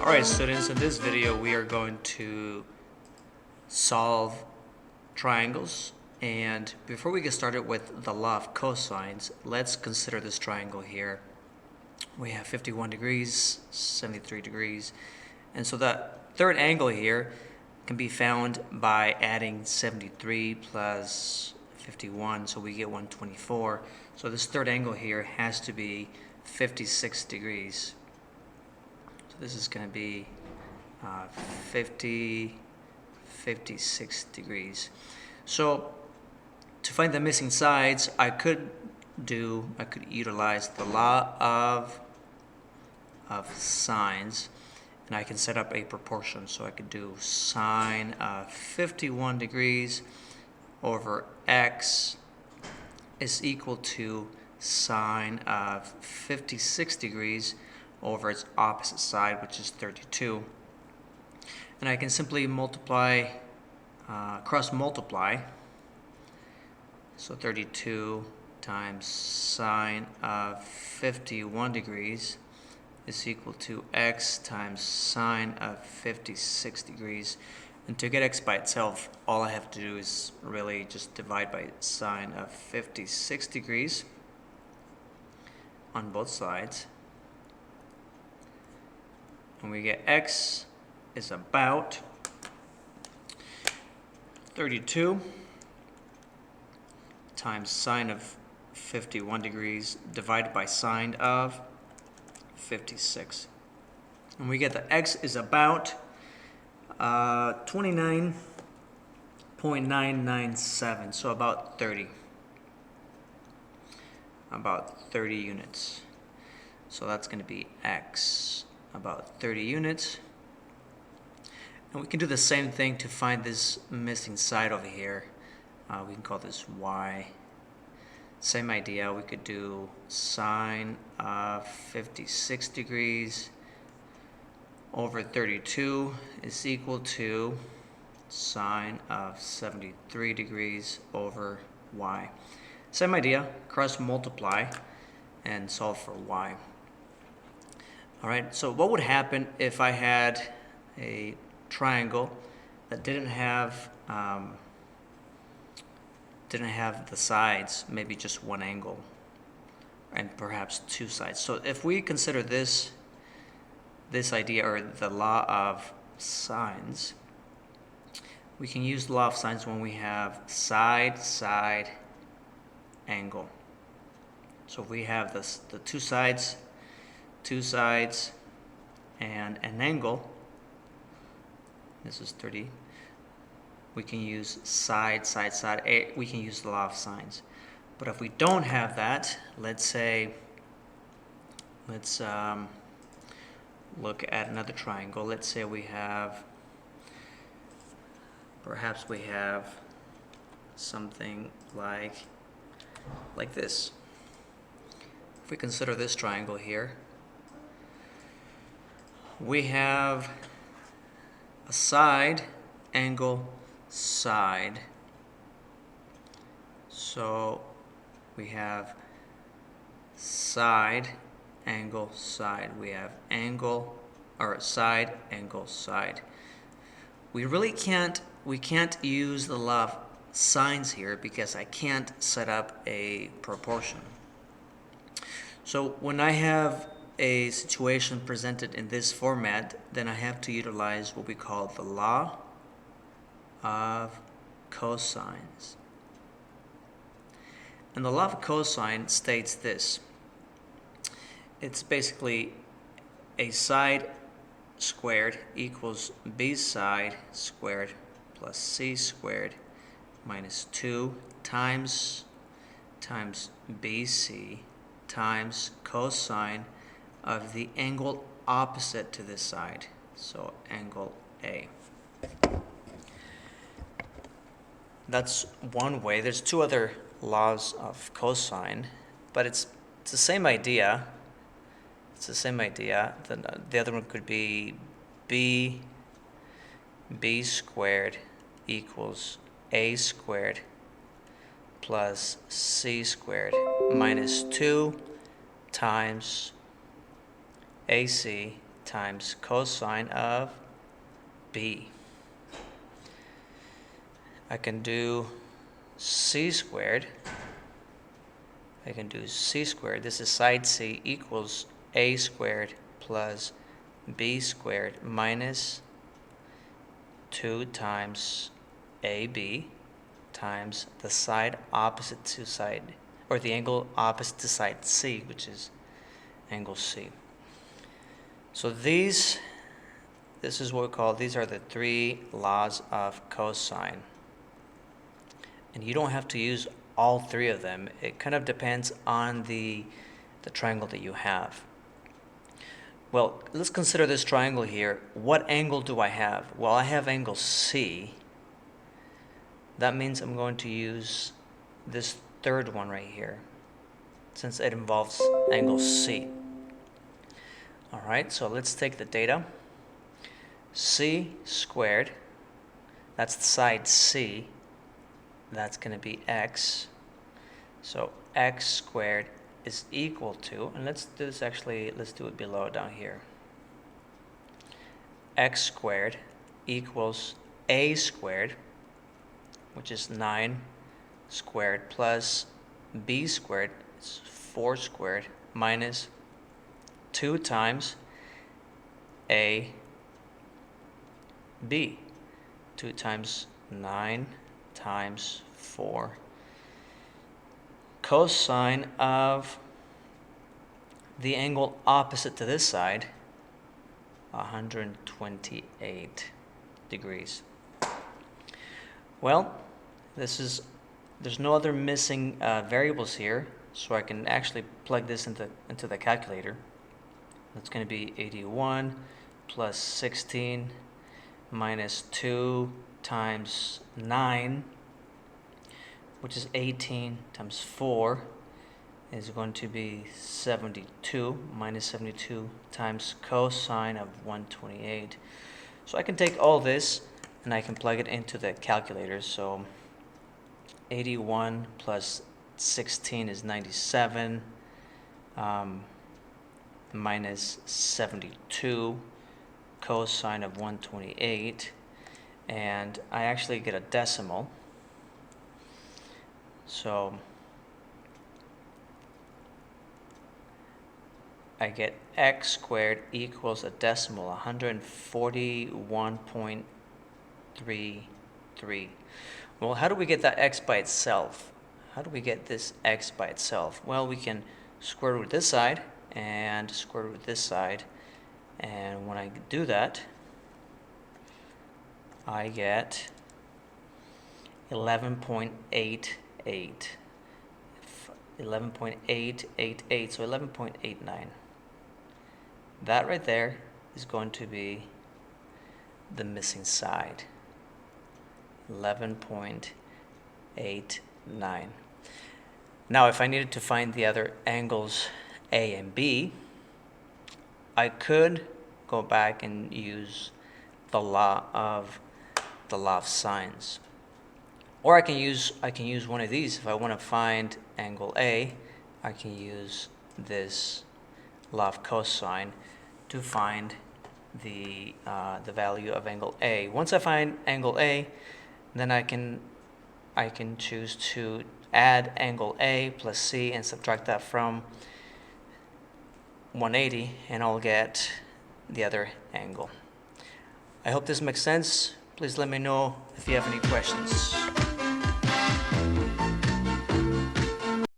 Alright students, in this video we are going to solve triangles, and before we get started with the law of cosines, let's consider this triangle here. We have 51 degrees, 73 degrees, and so the third angle here can be found by adding 73 plus 51, so we get 124. So this third angle here has to be 56 degrees. So this is going to be 56 degrees. So to find the missing sides, I could utilize the law of sines, and I can set up a proportion. So I could do sine of 51 degrees over x is equal to sine of 56 degrees over its opposite side, which is 32. And I can simply multiply, cross multiply. So 32 times sine of 51 degrees is equal to x times sine of 56 degrees. And to get x by itself, all I have to do is really just divide by sine of 56 degrees on both sides. And we get x is about 32 times sine of 51 degrees divided by sine of 56. And we get that x is about 29.997, so about 30 units. So that's going to be x, about 30 units. And we can do the same thing to find this missing side over here. We can call this y. Same idea, we could do sine of 56 degrees over 32 is equal to sine of 73 degrees over y. Same idea, cross multiply and solve for y. Alright, so what would happen if I had a triangle that didn't have the sides, maybe just one angle, and perhaps two sides? So if we consider this idea, or the law of sines, we can use the law of sines when we have side angle. So if we have the two sides and an angle, this is 30, we can use side, we can use the law of sines. But if we don't have that, let's look at another triangle. Let's say perhaps we have something like this. If we consider this triangle here, we have a side, angle, side. So we have side, angle, side. We have angle, or side, angle, side. We can't use the law of sines here because I can't set up a proportion. So when I have a situation presented in this format, then I have to utilize what we call the law of cosines. And the law of cosine states this. It's basically a side squared equals b side squared plus c squared minus 2 times bc times cosine of the angle opposite to this side, so angle A. That's one way. There's two other laws of cosine, but it's the same idea. It's the same idea. The other one could be b squared equals a squared plus c squared minus 2 times AC times cosine of B. I can do C squared. I can do C squared. This is side C equals A squared plus B squared minus 2 times AB times the side opposite to side, or the angle opposite to side C, which is angle C. So this is what we call, these are the 3 laws of cosine. And you don't have to use all 3 of them. It kind of depends on the triangle that you have. Well, let's consider this triangle here. What angle do I have? Well, I have angle C. That means I'm going to use this third one right here, since it involves angle C. All right, so let's take the data. C squared, that's the side C, that's going to be x. So x squared is equal to, and let's do this actually, let's do it below down here. X squared equals a squared, which is 9 squared, plus b squared, it's 4 squared, minus 2 times a b. 2 times 9 times 4. Cosine of the angle opposite to this side, 128 degrees. Well, there's no other missing variables here, so I can actually plug this into the calculator. That's going to be 81 plus 16 minus 2 times 9, which is 18 times 4, is going to be 72, minus 72 times cosine of 128. So I can take all this and I can plug it into the calculator. So 81 plus 16 is 97, minus 72 cosine of 128, and I actually get a decimal. So I get x squared equals a decimal 141.33. Well, how do we get that x by itself? How do we get this x by itself? Well, we can square root this side and square root this side, and when I do that, I get 11.88. 11.888, so 11.89. That right there is going to be the missing side, 11.89. Now, if I needed to find the other angles A and B, I could go back and use the law of sines. Or I can use one of these. If I want to find angle A, I can use this law of cosine to find the value of angle A. Once I find angle A, then I can choose to add angle A plus C and subtract that from 180, and I'll get the other angle. I hope this makes sense. Please let me know if you have any questions.